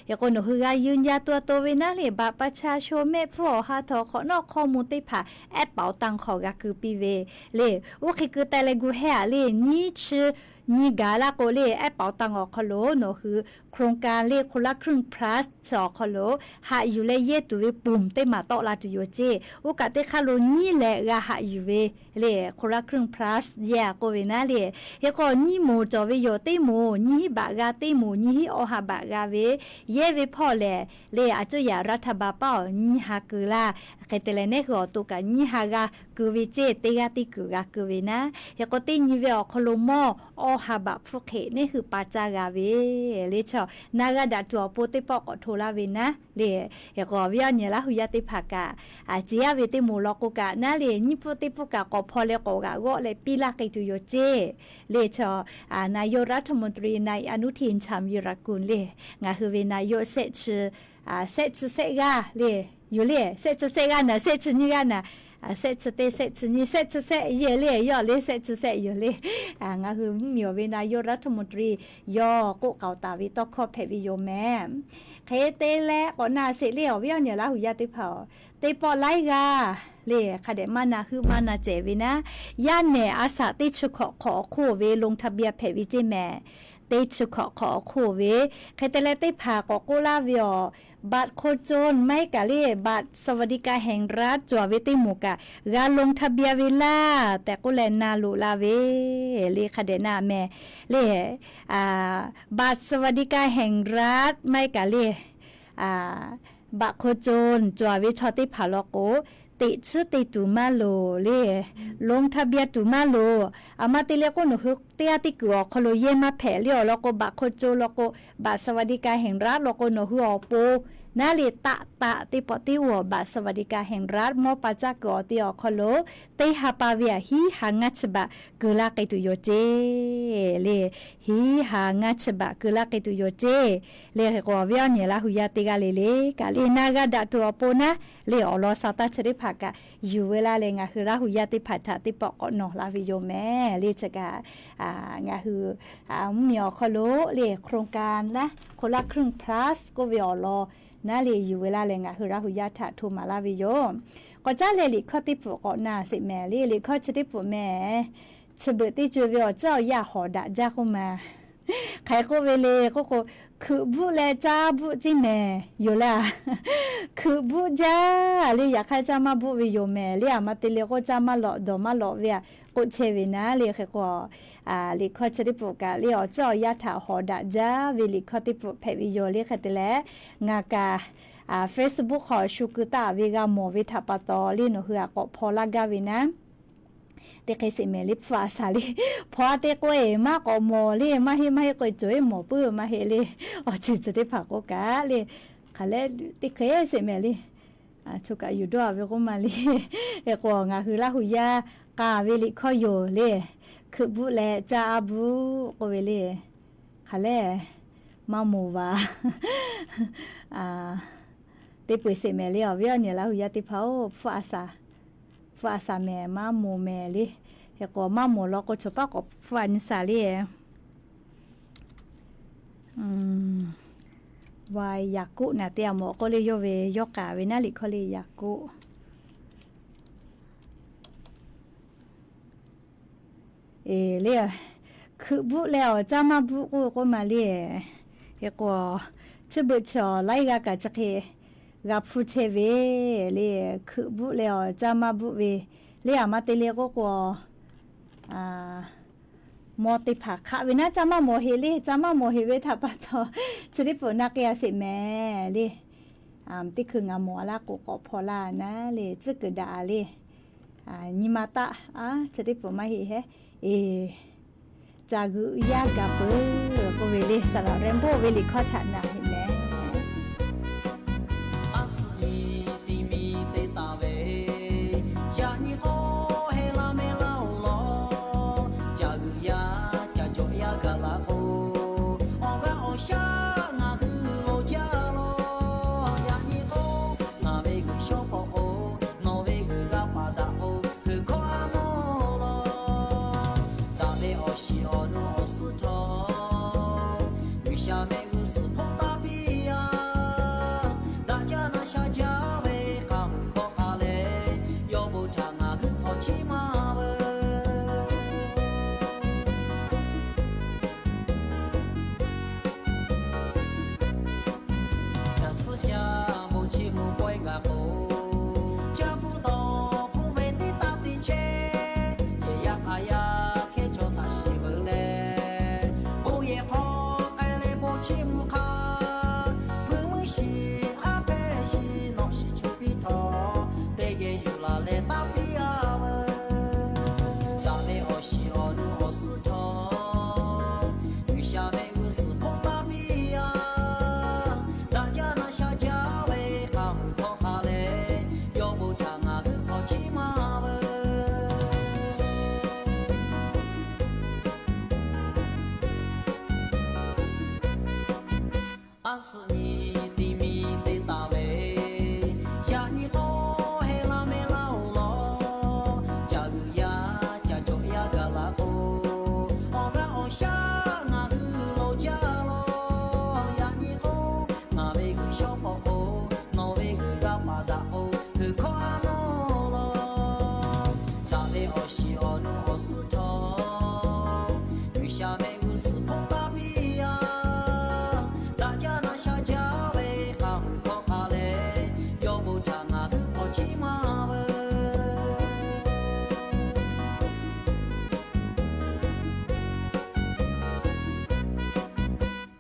[SPEAKER 12] แล้วก็หนูคือกายืนยันตัวเวนะเลยบัตรประชาชนแม่ผู้หาทอขอนอกข้อมูลติผ่าแอปเป๋าตังขอกาคือปีเวเลยโอเคคือแต่ละกูแห่เลยนี่ชื่อนี่กาลาโกเลแอปเป๋าตังออกคโลโนคือโครงการเลขคนละครึ่ง plus จอคโลหาอยู่เลยเยตุเวปุ่มเตมาตอลาตุโยเจโอกาสเตคาโลนี่แหละกาหาอยู่เวเลคนละครึ่ง plus แย่โกเวนะเลเฮก็นี่โมจอเวโยเตโมนี่บากาเตโมนี่อหาบากาเวเยเวพ่อแลเลอาจุยารัฐบาลเป้านี่ฮากือลาเคเตเลเนคืออตุกานี่ฮากากือเวเจเตกาติกือกากือเวนะเฮก็ตินี่เวอคโลโมอฮาบะพวกเขนี่คือปาจากาเวเลชอนากาดาตัวโปติปอกโทลาเวนะเลยก็วิญญาณละหุยติภากาอาจียาเวติมูลกกะนาเลนิปติปกะก็พอเลกกะก็เลยปีลากิตุโยเจเลชอนายกรัฐมนตรีนายอนุทินชาญวีรกุลเลงาคือเวนายกเซชเซกาเลอยู่เลเซกานะเซชนี่กานะเซชเตเซชนี่เซชเซเยเลยอเลเซชเซเยเลงาคือมีเวนายกรัฐมนตรียอก็เกาตาวิตอคอเพวิโยแม่เคเตเลก่อนนาเสเลอวิญญาณละหุยติภาเตปอไลกาเลค่ะเดมานาคือมานาเจวินะย่านเนอาสาติชขอโคเวลงทะเบียนเพวิเจแม่เตชขอโคเวเคเตเลเตผากโกลาวิอบัตรโคจรไม่กะเลบัตรสวัสดิการแห่งรัฐจัวเวติหมูกะกาลงทะเบียนเวลาแต่ก็แลนาลูลาเวเลค่ะเดนาแม่เลบัตรสวัสดิการแห่งรัฐไม่กะเลบัตรโคจรจัวเวชอติผาลโกติชื่อติตุมาโลเลลงทะเบียนตุมาโลอามาติเลก็หนูคือเตียติกัวคโลเยมาแผลเลียวแล้วก็บักโคโจแล้วก็บัตรสวัสดิการแห่งรัฐแล้วก็หนูคืออโปนาเลตะติปติวบัตรสวัสดิการแห่งรัฐมอปาจากอติอคโลเตหาปาเวียฮีหางัชบะกลาเกตุโยเจเลฮีหางัชบะกลาเกตุโยเจเลก็เวียเนี่ยละหุยาติกาเลกาเลนากาดะตัวโปนะเลอลอสาตาชริภากะอยู่เวลาเลงาคือราหุยาติผัดถาติปอกนอลาวิโยแม่เลจกางาคือมีอคโลเลโครงการละคนละครึ่ง plus ก็เวียลอนาเลอยู่เวลาเลงาคือราหุยาถาทุมาลาวิโยก็จ้าเลลิข้อติปุกนาสิแม่เลข้อชติปุแม่ฉเบติจูเวียเจ้ายาหอดะจ้าเข้ามาใครก็เวเลก็คือบุแลจ้าบุจิแม่อยู่ละคือบุจ้าเลยอยากให้จ้ามาบุวิโยแม่เลยมาติเลก็จ้ามาหลอดมาหลอเวียก็เชวินะเลยคือก็เลยข้อชติปุกะเลยเจ้ายาถาหอดะจ้าวิลิข้อติปุเพวิโยเลยคือติเลงากาFacebook ขอชุกุตาวิกาโมวิทัปตอลีโนหือก็พอลากาวินะเด็กให้เสมลิฟ้าสาลีพอเด็กก็มากก็โมลีมาให้ก็จ่วยโมปื้อมาเฮลีอ๋อจิจะได้ผักก็กะลีค่ะแล้วเด็กให้เสมลีชุกอยู่ด้วยวิก็มาลีเอก็งาคือละหุยากาวิลิข้ออยู่ลีคือบุแลจ้าบุก็เวลีค่ะแล้วมาโมวาติปุยเสมลีอ๋อวิเนี่ยละหุยาติเผาฟ้าสาแม่มาโมแม่ลิเฮก็มาโมลก็ชปะก็ฟันสาลีวายยากุนะเตียหมอก็เลยโยเวยกาเวนาลิก็เลยยากุ
[SPEAKER 10] เรียคือบุแล้วจะมาบุก็มาเรียก็จะบุชอไล่กะจะเคกับฟูเทเวเรียคือบุแล้วจะมาบุเวเรียมาเตเลียก็มอติผักค่ะเวน่าจะมาโมเฮลีจะมาโมเฮเวทับปะทอจะได้ฝนนักยาสิแม่ลีที่คืองามมัวละกูก็พอละนะลีจะเกิดดาลีนิมาตะจะได้ฝนมาเฮจากุยากาเปก็เวลีสระเรมโบเวลีข้อฐานะเห็นไหม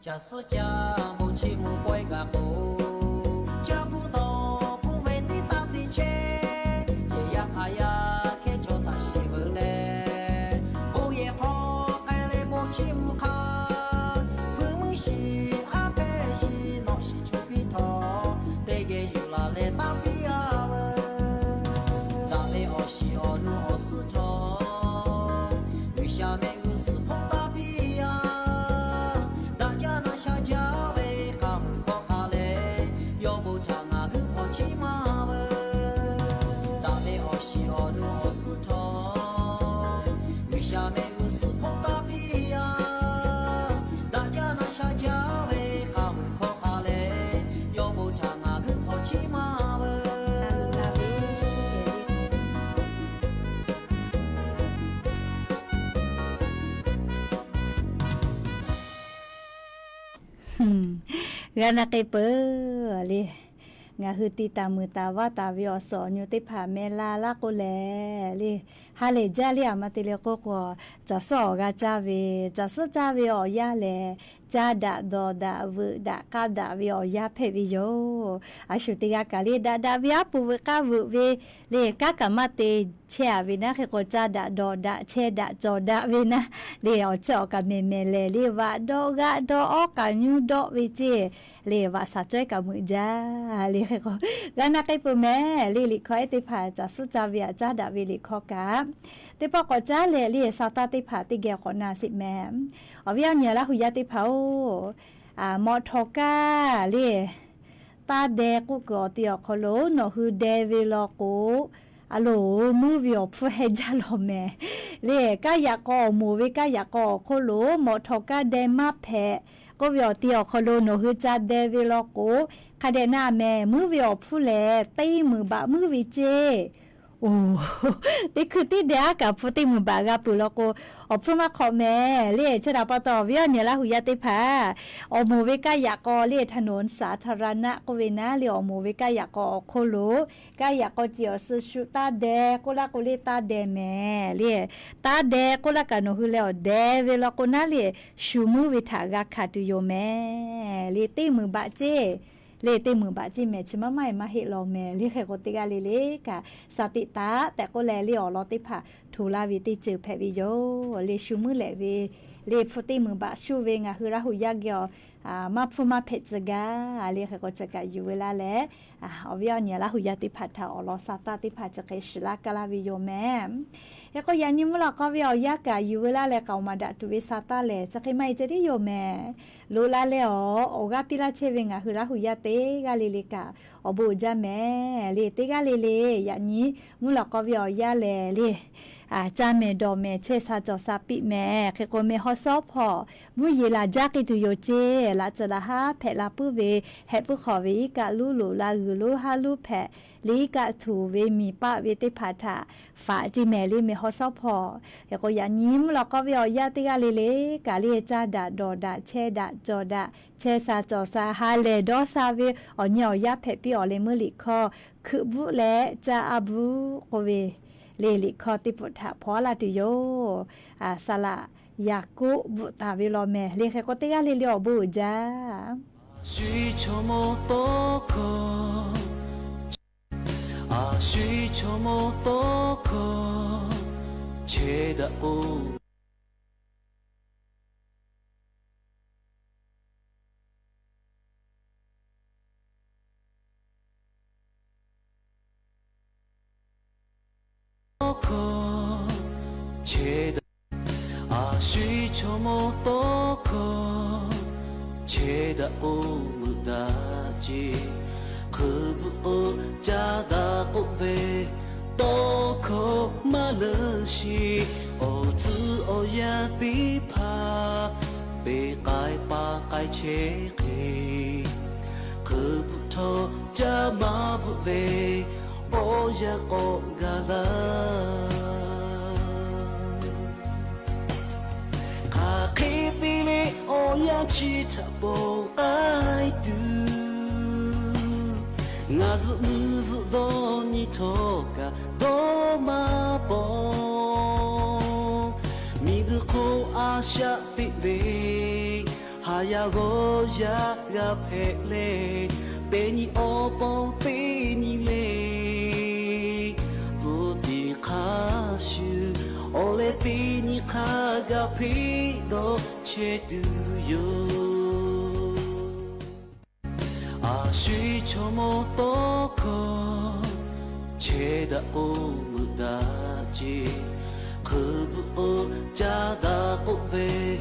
[SPEAKER 14] 假使家母亲母归个母，家不多不为的大的钱，也呀哎呀，看着他媳妇嘞，不也好爱来母亲母卡，父母是阿伯是老是出皮头，得个有啦来打比啊文，打来我是我努我是头，有下面有是碰打比呀。
[SPEAKER 10] งานอะไรเปเลยงาคือตีตามือตาว่าตาวิอสอนอยู่ที่ผาเมลาลาโกแลเลยฮาเลจ้าเลียมาติเลโกก็จะสอกาจ้าเวจะสุจ้าเวอยาเลจ้าดาดอดาเวดากาดาเวอยาเพวิโยอาชุติกากาลีดาดาเวปูเวกาเวเวเลกากามาเตเชอเวนะเคโกจ้าดาดอดาเชดาจอดาเวนะเลอจอกาเมเมเลเลวาดอกาดออกาญูดอเวเจเลวาสะจ้อยกับมือจ้าเลก็กานาไกปุแม่ลิลิคอยติผาจะสุจาเวียจ้าดาเวลิคอกาติปอกจ้าเลสาตาติผาติเกขอนาสิแม่อวิญญาละหุยาติเผามอทอกาเลตาเดกุกอติอคโลโนฮือเดวิลโกอะโลมูวิอพูเฮจาโลแม่เลกายากอมูวิกายากอโคโลมอทอกาเดมาเพก็วิอติอคโลโนฮือจาเดวิลโกคาเดนาแม่มูวิอพูเลตีมือบะมือวิเจ โอ้ติคือติเดียกับพุติมือบากาปุโลโกอพมาขอแม่เรียชดาปตอเวียเนี่ยละหุยติพาอโมเวกายากอเรียถนนสาธารณะกเวนะเรียอโมเวกายากอโคโลกายากอจิอสชุตาเดโกลาโกเลตาเดแม่เรียตาเดโกลากาโนหุเลอเดเวลโกนาเรียชูมูวิทากาคาตุโยแม่เรียติมือบาเจเลเตมือบาจิเมชิมะไม่มาเฮลอเมเลเขโกติกาเลเลกะสติตาแต่ก็แลเลอลอติพาทูลาวิติจือแพวิโยเลชูมือเลเวเลฟุติมือบาชูเวงะฮืราหุยากยอมาฟุมาเพจกาเลเขโกจกะยูเวลาเลอวิยเนี่ยละหุยาติพาทาอลอซาตาติพาจกะชิลากาลาวิโยแมยก็ยันนิมลก็วิอยากะยูเวลาเลกามาดะตุเวซาตาเลจกะไม่จะได้โยแมลูลาเลอโอกาปิลาเชเวงะฮืราหุยาเตกาเลเลกาอบูจาแมเลเตกาเลเลยันนี้มุลก็วิอยาเลจาเมดอเมเชซาจอซาปิแม่เคโกเมฮอซอพอมุยลาจากิตุโยเจลาจลาฮาเพลาปุเวเฮปุขอเวกะลูลูลาลูลูฮาลูเพลีกะทูเวมีปะเวติพาทาฝาจิเมลีเมฮอซอพอเฮโกยานิมลก็เวยาติกาเลเลกาเลจาดาดอดาเชดาจอดาเชซาจอซาฮาเลดอซาเวอญอยาเพปิอเลมุลิคอคือบุเลจาอบูโกเวเลลิคอติปุถะพอลาติโยสละยากุบุตาวิโลเมเลเขโกติกาเลเลอบูจา
[SPEAKER 14] 需求么多可需求么多可切的不可切的需求么多可切的不大吉可不加大不为多可马勒西哦自哦呀比怕被改把改切给可不偷加马不为哦呀哦嘎啦卡开比嘞哦呀其他不爱读なずむずどにとかどまぼみぐこあしゃぴべはやごやがぺれべにおぼんべにれぶてかしゅおれべにかがぺどちるよ需求么多可切的不大吉可不加大不为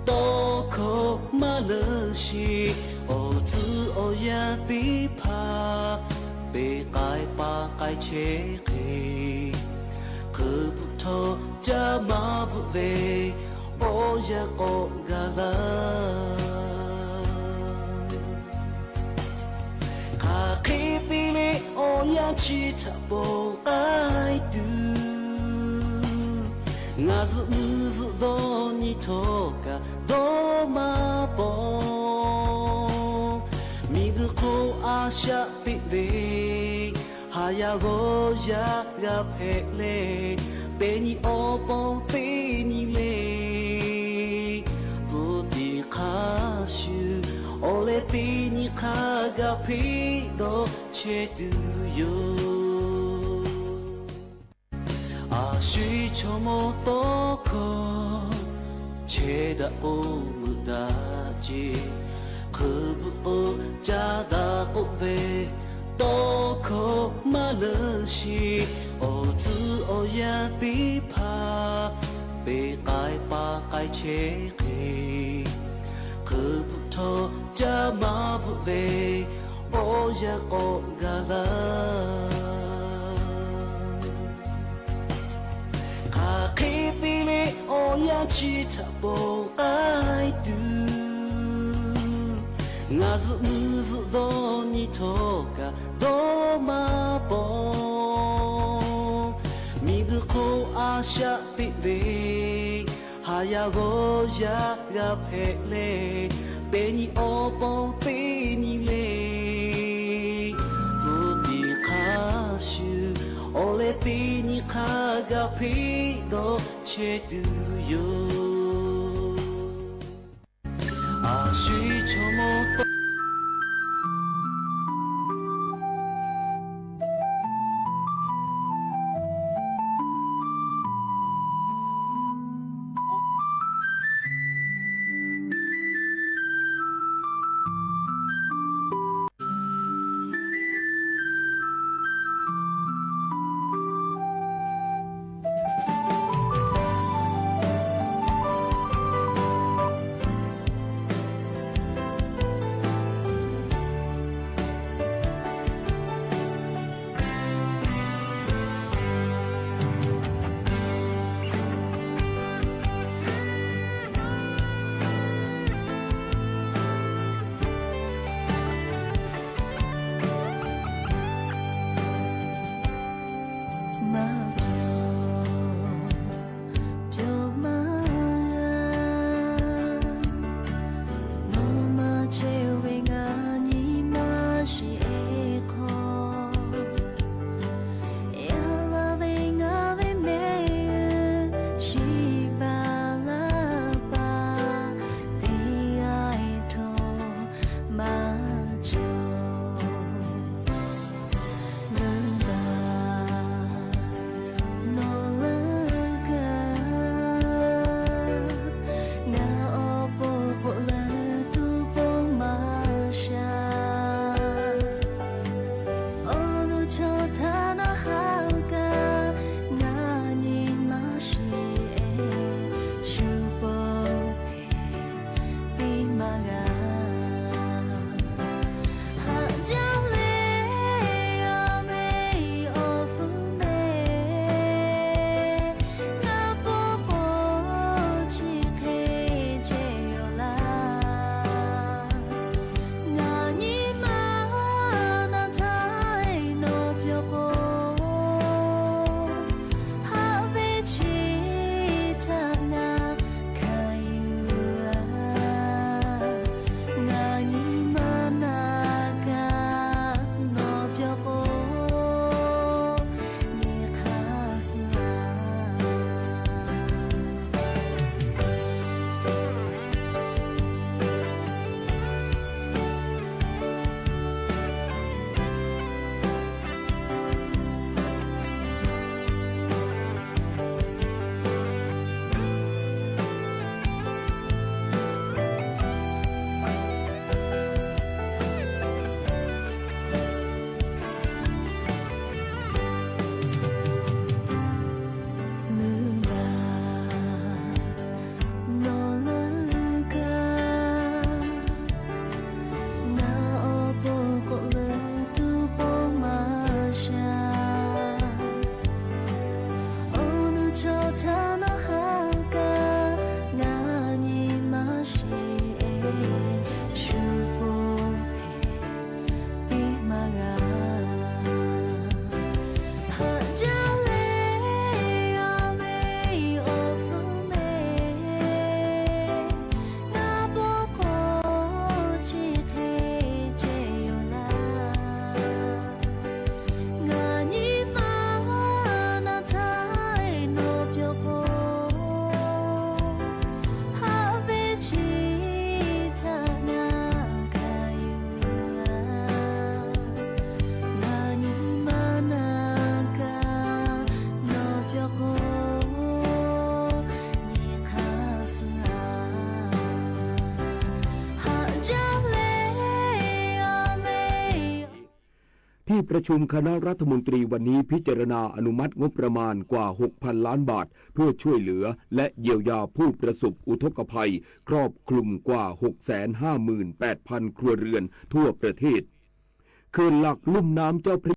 [SPEAKER 14] 多可马勒西哦自哦呀比怕被改把改切给可不偷加马不为哦呀哦嘎啦开比嘞哦呀其他不爱读那是むずどにとかどまぼみぐこあしゃぴべはやごやがぺれべにおぼんべにれぶてかしゅおれびにかがぴどちるよ需求もどこ切的不大吉可不加大不为多可马勒西哦自哦呀比怕被改把改切给可不偷加马不为哦呀哦嘎啦卡开比嘞哦呀其他不爱读那是むずどにとかどまぼอาชาติเวหายาโกยากาเพเลเปนีโอปอเปนีเลกูติคาชูโอเลปีนีคากาเพโดเชดูโยอาชีชโมโต
[SPEAKER 15] ที่ประชุมคณะรัฐมนตรีวันนี้พิจารณาอนุมัติงบประมาณกว่า 6,000 ล้านบาทเพื่อช่วยเหลือและเยียวยาผู้ประสบอุทกภัยครอบคลุมกว่า 658,000 ครัวเรือนทั่วประเทศเขื่อนหลักลุ่มน้ำเจ้าพระ